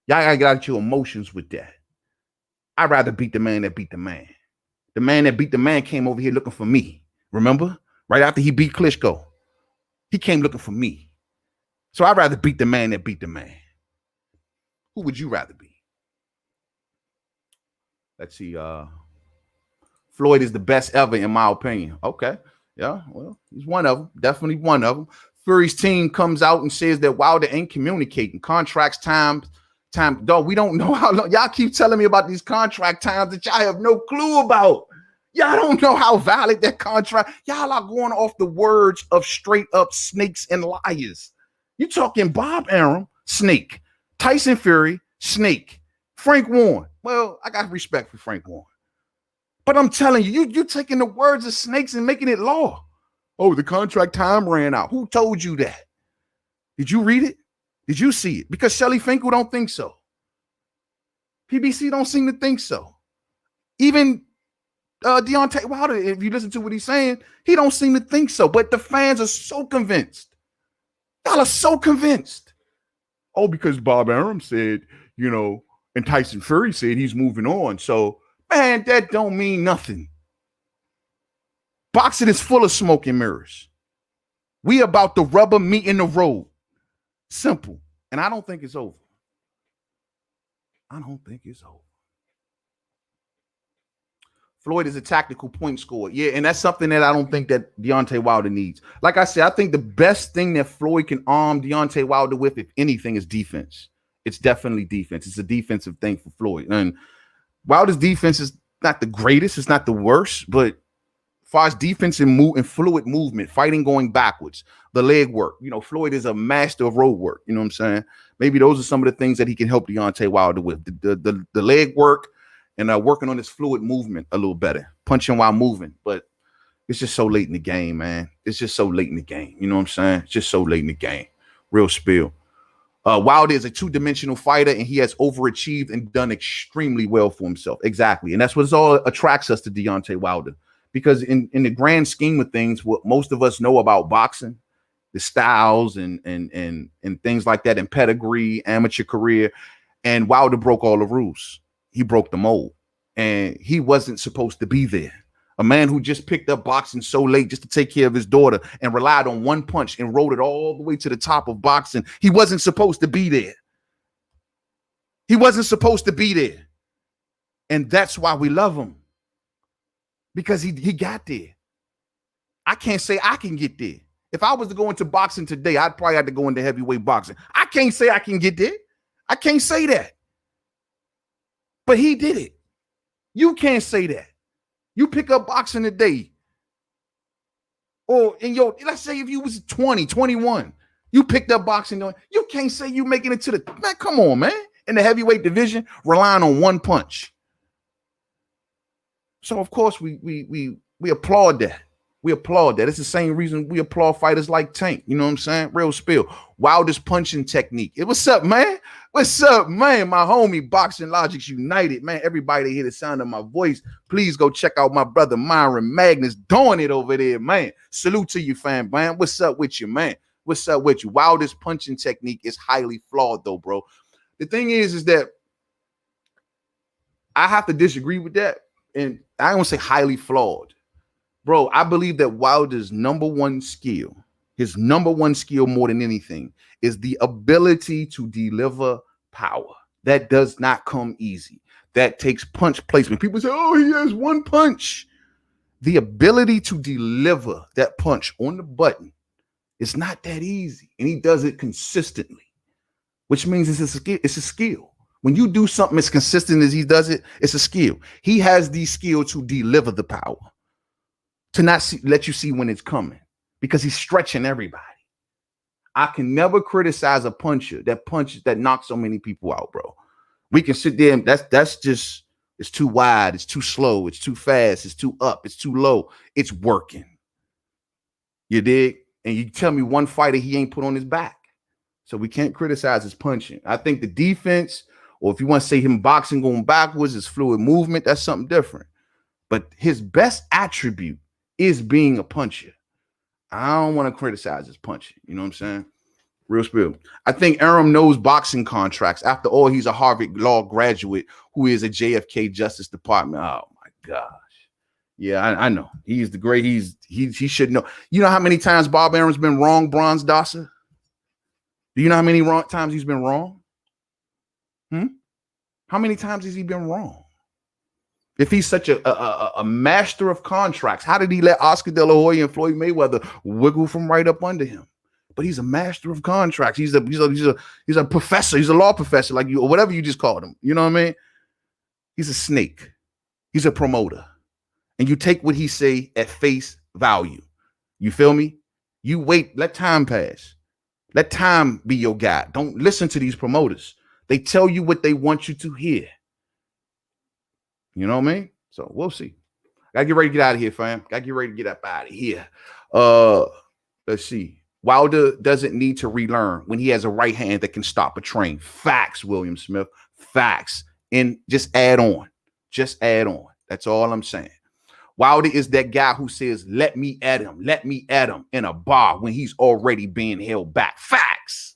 Y'all gotta get out your emotions with that. I'd rather beat the man that beat the man. The man that beat the man came over here looking for me. Remember? Right after he beat Klitschko. He came looking for me. So I'd rather beat the man that beat the man. Who would you rather be? Let's see. Floyd is the best ever, in my opinion. Okay. Yeah, well, he's one of them. Definitely one of them. Fury's team comes out and says that Wilder ain't communicating. Contracts time. Dog, we don't know how long. Y'all keep telling me about these contract times that y'all have no clue about. Y'all don't know how valid that contract. Y'all are going off the words of straight up snakes and liars. You talking Bob Arum, snake. Tyson Fury, snake. Frank Warren. Well, I got respect for Frank Warren. But I'm telling you, you're taking the words of snakes and making it law. Oh, the contract time ran out. Who told you that? Did you read it? Did you see it? Because Shelly Finkel don't think so. PBC don't seem to think so. Even Deontay Wilder, if you listen to what he's saying, he don't seem to think so. But the fans are so convinced. Y'all are so convinced. Oh, because Bob Arum said, and Tyson Fury said he's moving on. So, man, that don't mean nothing. Boxing is full of smoke and mirrors. We about the rubber meeting the road. Simple. And I don't think it's over. I don't think it's over. Floyd is a tactical point scorer. Yeah, and that's something that I don't think that Deontay Wilder needs. Like I said, I think the best thing that Floyd can arm Deontay Wilder with, if anything, is defense. It's definitely defense. It's a defensive thing for Floyd. And Wilder's defense is not the greatest. It's not the worst. But as far as defense and fluid movement, fighting going backwards, the leg work, Floyd is a master of road work. You know what I'm saying? Maybe those are some of the things that he can help Deontay Wilder with. The leg work, and working on his fluid movement a little better, punching while moving. But it's just so late in the game, man. It's just so late in the game. You know what I'm saying? It's just so late in the game. Real spill. Wilder is a two-dimensional fighter, and he has overachieved and done extremely well for himself. Exactly. And that's what all attracts us to Deontay Wilder. Because in the grand scheme of things, what most of us know about boxing, the styles and things like that, and pedigree, amateur career, and Wilder broke all the rules. He broke the mold, and he wasn't supposed to be there. A man who just picked up boxing so late just to take care of his daughter and relied on one punch and rode it all the way to the top of boxing. He wasn't supposed to be there. He wasn't supposed to be there. And that's why we love him, because he got there. I can't say I can get there. If I was to go into boxing today, I'd probably have to go into heavyweight boxing. I can't say I can get there. I can't say that. But he did it. You can't say that. You pick up boxing today, or let's say if you was 20, 21, you picked up boxing, you can't say you making it to the, man, come on, man. In the heavyweight division, relying on one punch. So of course we applaud that. We applaud that. It's the same reason we applaud fighters like Tank. You know what I'm saying? Real spill. Wilder's punching technique. What's up, man? What's up, man? My homie, Boxing Logics United, man. Everybody that hear the sound of my voice, please go check out my brother Myron Magnus doing it over there, man. Salute to you, fam, man. What's up with you, man? What's up with you? Wilder's punching technique is highly flawed, though, bro. The thing is that I have to disagree with that. And I don't say highly flawed. Bro, I believe that Wilder's number one skill, his number one skill more than anything, is the ability to deliver power. That does not come easy. That takes punch placement. People say, oh, he has one punch. The ability to deliver that punch on the button is not that easy. And he does it consistently, which means it's a skill. When you do something as consistent as he does it, it's a skill. He has the skill to deliver the power. To not let you see when it's coming, because he's stretching everybody. I can never criticize a puncher that knocks so many people out, bro. We can sit there and that's just, it's too wide, it's too slow, it's too fast, it's too up, it's too low. It's working. You dig? And you tell me one fighter he ain't put on his back. So we can't criticize his punching. I think the defense, or if you want to say him boxing going backwards, his fluid movement, that's something different. But his best attribute is being a puncher. I don't want to criticize his punching. You know what I'm saying? Real spill. I think Arum knows boxing contracts. After all, he's a Harvard Law graduate who is a JFK Justice Department. Oh my gosh. Yeah, I know. He's the great. He should know. You know how many times Bob Arum's been wrong, Bronze Dawson? Do you know how many times he's been wrong? How many times has he been wrong? If he's such a master of contracts, how did he let Oscar De La Hoya and Floyd Mayweather wiggle from right up under him? But he's a master of contracts. He's a professor. He's a law professor, like you or whatever you just called him. You know what I mean? He's a snake. He's a promoter, and you take what he say at face value. You feel me? You wait. Let time pass. Let time be your guide. Don't listen to these promoters. They tell you what they want you to hear. You know what I mean? So we'll see. Gotta get ready to get out of here, fam. Gotta get ready to get up out of here. Let's see. Wilder doesn't need to relearn when he has a right hand that can stop a train. Facts, William Smith. Facts. And just add on. Just add on. That's all I'm saying. Wilder is that guy who says, let me at him in a bar when he's already being held back. Facts.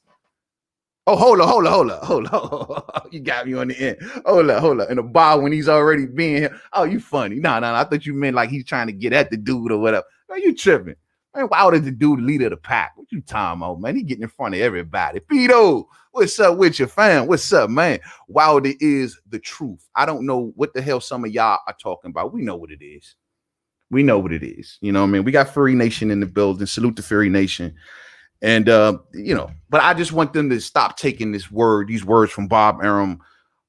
Oh, hold on. You got me on the end. Hold on. In a bar when he's already being here. Oh, you funny. No. I thought you meant like he's trying to get at the dude or whatever. No, you tripping. Man, Wilder the dude, leader of the pack. What you talking about, man? He getting in front of everybody. Pito, what's up with your fam? What's up, man? Wilder is the truth. I don't know what the hell some of y'all are talking about. We know what it is. We know what it is. You know what I mean? We got Fury Nation in the building. Salute to Fury Nation. And, but I just want them to stop taking these words from Bob Arum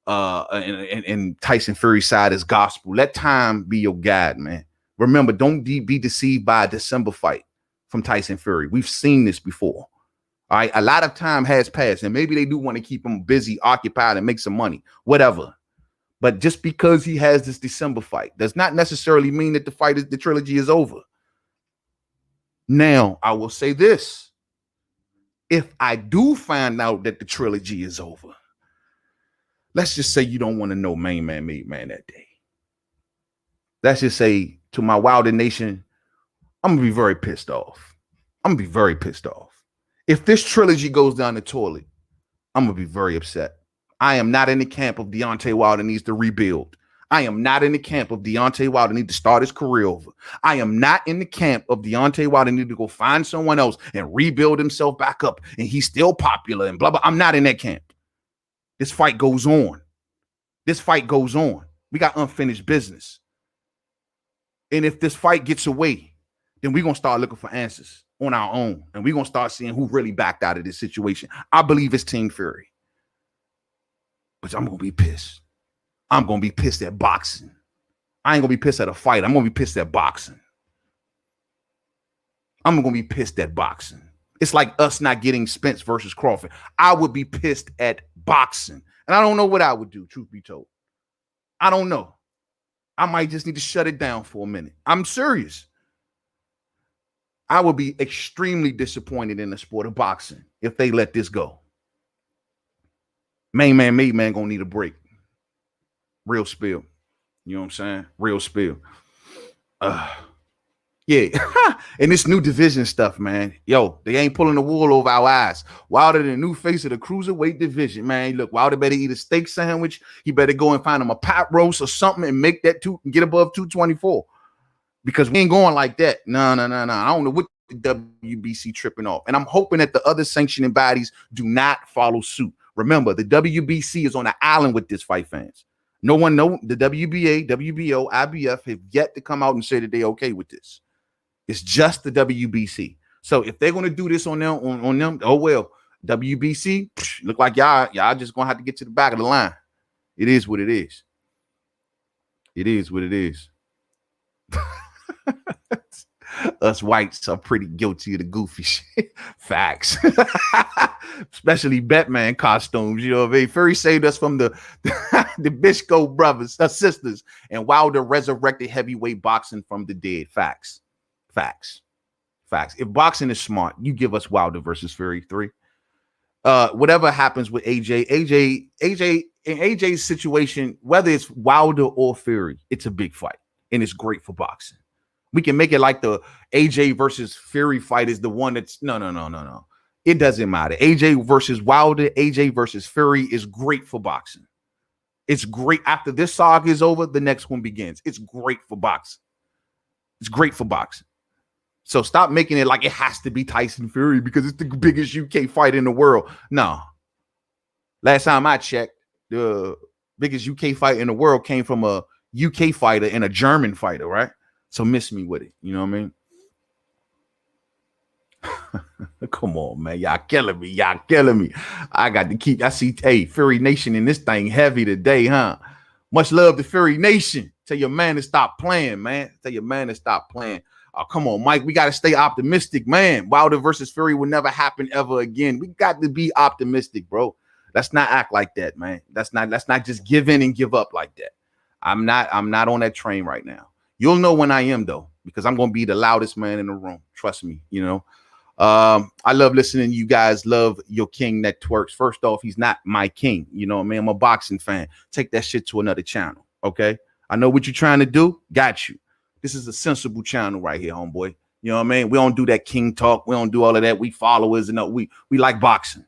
and Tyson Fury's side as gospel. Let time be your guide, man. Remember, don't be deceived by a December fight from Tyson Fury. We've seen this before. All right. A lot of time has passed, and maybe they do want to keep him busy, occupied, and make some money, whatever. But just because he has this December fight does not necessarily mean that the trilogy is over. Now, I will say this. If I do find out that the trilogy is over, let's just say you don't want to know Mainman Mademan that day. Let's just say to my Wilder Nation, I'm going to be very pissed off. If this trilogy goes down the toilet, I'm going to be very upset. I am not in the camp of Deontay Wilder needs to rebuild. I am not in the camp of Deontay Wilder need to start his career over. I am not in the camp of Deontay Wilder need to go find someone else and rebuild himself back up and he's still popular and blah, blah. I'm not in that camp. This fight goes on. We got unfinished business. And if this fight gets away, then we're going to start looking for answers on our own. And we're going to start seeing who really backed out of this situation. I believe it's Team Fury. But I'm going to be pissed. I'm going to be pissed at boxing. I ain't going to be pissed at a fight. I'm going to be pissed at boxing. It's like us not getting Spence versus Crawford. I would be pissed at boxing. And I don't know what I would do, truth be told. I don't know. I might just need to shut it down for a minute. I'm serious. I would be extremely disappointed in the sport of boxing if they let this go. Mainman Mademan gonna need a break. Real spill. You know what I'm saying? Real spill. Yeah. And this new division stuff, man. Yo, they ain't pulling the wool over our eyes. Wilder, the new face of the cruiserweight division, man. Look, Wilder better eat a steak sandwich. He better go and find him a pot roast or something and make that and get above 224. Because we ain't going like that. No. I don't know what the WBC tripping off. And I'm hoping that the other sanctioning bodies do not follow suit. Remember, the WBC is on an island with this fight, fans. No one know the WBA, WBO, IBF have yet to come out and say that they're okay with this. It's just the WBC. So if they're going to do this on them, oh well, WBC, look like y'all just going to have to get to the back of the line. It is what it is. It is what it is. Us whites are pretty guilty of the goofy shit. Facts. Especially Batman costumes, you know what I mean? Fury saved us from the Bitschko brothers, sisters, and Wilder resurrected heavyweight boxing from the dead. Facts. If boxing is smart, you give us Wilder versus Fury 3. Whatever happens with AJ, in AJ's situation, whether it's Wilder or Fury, it's a big fight, and it's great for boxing. We can make it like the AJ versus Fury fight is the one that's no. It doesn't matter. AJ versus Wilder, AJ versus Fury is great for boxing. It's great. After this saga is over, the next one begins. It's great for boxing. It's great for boxing. So stop making it like it has to be Tyson Fury because it's the biggest UK fight in the world. No. Last time I checked, the biggest UK fight in the world came from a UK fighter and a German fighter, right? So miss me with it. You know what I mean? Come on, man. Y'all killing me. I got to keep. I see, hey, Fury Nation in this thing heavy today, huh? Much love to Fury Nation. Tell your man to stop playing, man. Oh, come on, Mike. We got to stay optimistic, man. Wilder versus Fury will never happen ever again. We got to be optimistic, bro. Let's not act like that, man. Let's not just give in and give up like that. I'm not on that train right now. You'll know when I am, though, because I'm going to be the loudest man in the room. Trust me, you know. I love listening to you guys. Love your king that twerks. First off, he's not my king. You know what I mean? I'm a boxing fan. Take that shit to another channel, okay? I know what you're trying to do. Got you. This is a sensible channel right here, homeboy. You know what I mean? We don't do that king talk. We don't do all of that. We followers and we like boxing.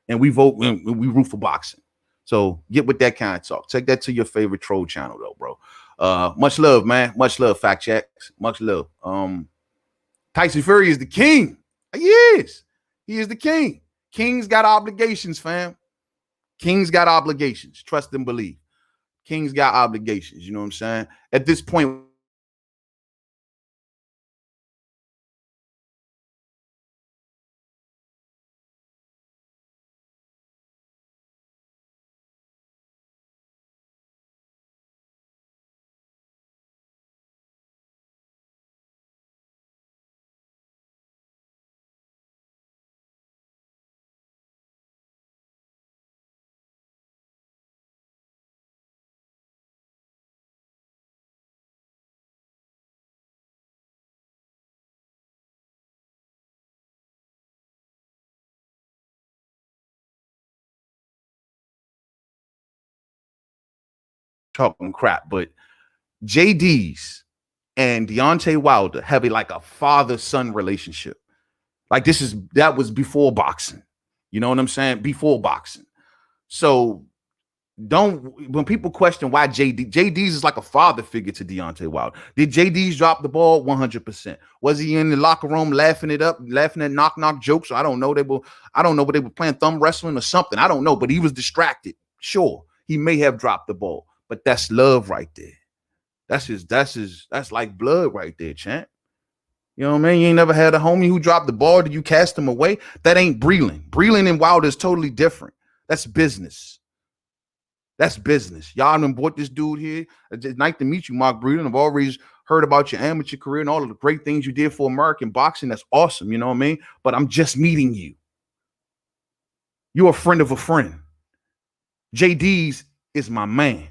And we vote and we root for boxing. So get with that kind of talk. Take that to your favorite troll channel, though, bro. Much love, man. Much love, fact checks. Much love. Tyson Fury is the king. He is. He is the king. Kings got obligations, fam. Kings got obligations. Trust and believe. Kings got obligations. You know what I'm saying? At this point, talking crap, but JD's and Deontay Wilder have like a father-son relationship. Like that was before boxing. You know what I'm saying? Before boxing. So when people question why JD's is like a father figure to Deontay Wilder. Did JD's drop the ball? 100%. Was he in the locker room laughing it up, laughing at knock jokes? I don't know. I don't know, but they were playing thumb wrestling or something. I don't know, but he was distracted. Sure, he may have dropped the ball, but that's love right there. That's like blood right there, champ. You know what I mean? You ain't never had a homie who dropped the ball. Did you cast him away? That ain't Breland. Breland and Wilder is totally different. That's business. That's business. Y'all done bought this dude here. It's nice to meet you, Mark Breland. I've always heard about your amateur career and all of the great things you did for American boxing. That's awesome. You know what I mean? But I'm just meeting you. You're a friend of a friend. JD's is my man.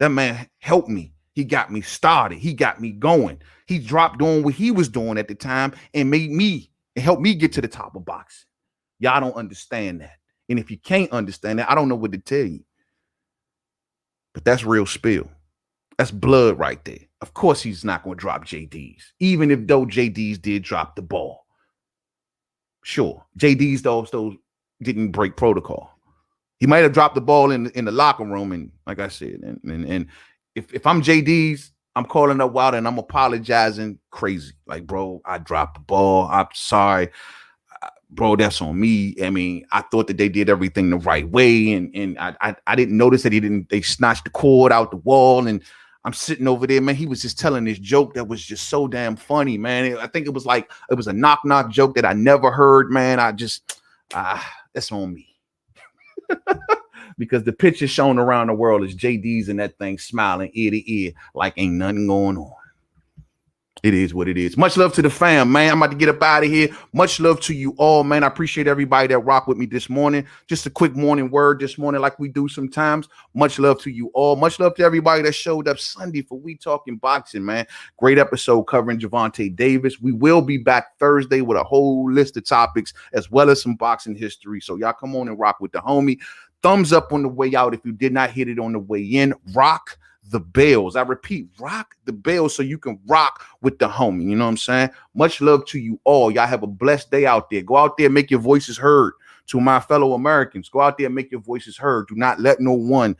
That man helped me. He got me started. He got me going. He dropped doing what he was doing at the time and made me and helped me get to the top of boxing. Y'all don't understand that. And if you can't understand that, I don't know what to tell you. But that's real spill. That's blood right there. Of course he's not going to drop JD's, even if though JD's did drop the ball. Sure, JD's though didn't break protocol. He might have dropped the ball in the locker room, and like I said, and if I'm JD's, I'm calling up Wilder and I'm apologizing crazy. Like, bro, I dropped the ball. I'm sorry. Bro, that's on me. I mean, I thought that they did everything the right way, and I didn't notice that they snatched the cord out the wall, and I'm sitting over there, man. He was just telling this joke that was just so damn funny, man. I think it was a knock joke that I never heard, man. That's on me. Because the picture shown around the world is JD's and that thing smiling ear to ear like ain't nothing going on. It is what it is. Much love to the fam, man. I'm about to get up out of here. Much love to you all, man. I appreciate everybody that rocked with me this morning. Just a quick morning word this morning like we do sometimes. Much love to you all. Much love to everybody that showed up Sunday for We Talking Boxing, man. Great episode covering Gervonta Davis. We will be back Thursday with a whole list of topics as well as some boxing history. So y'all come on and rock with the homie. Thumbs up on the way out if you did not hit it on the way in. Rock the bells. I repeat, rock the bells so you can rock with the homie. You know what I'm saying? Much love to you all. Y'all have a blessed day out there. Go out there and make your voices heard. To my fellow Americans, go out there and make your voices heard. Do not let no one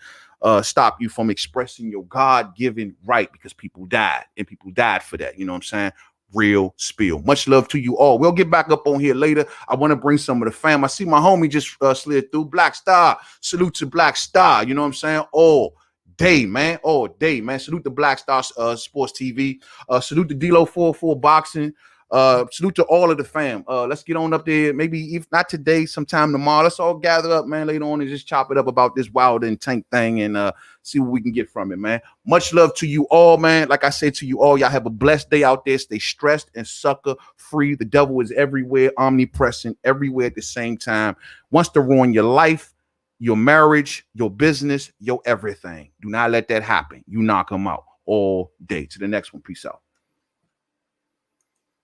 stop you from expressing your God-given right, because people died, and people died for that. You know what I'm saying? Real spill. Much love to you all. We'll get back up on here later. I want to bring some of the fam. I see my homie just slid through. Black Star. Salute to Black Star. You know what I'm saying? All day, man. Salute to Black Star Sports TV. Salute to D-Lo 44 Boxing. Salute to all of the fam. Let's get on up there. Maybe if not today, sometime tomorrow. Let's all gather up, man, later on and just chop it up about this Wilder and Tank thing and see what we can get from it, man. Much love to you all, man. Like I said to you all, y'all have a blessed day out there. Stay stressed and sucker free. The devil is everywhere, omnipresent, everywhere at the same time. Wants to ruin your life, your marriage, your business, your everything. Do not let that happen. You knock them out all day. To the next one. Peace out.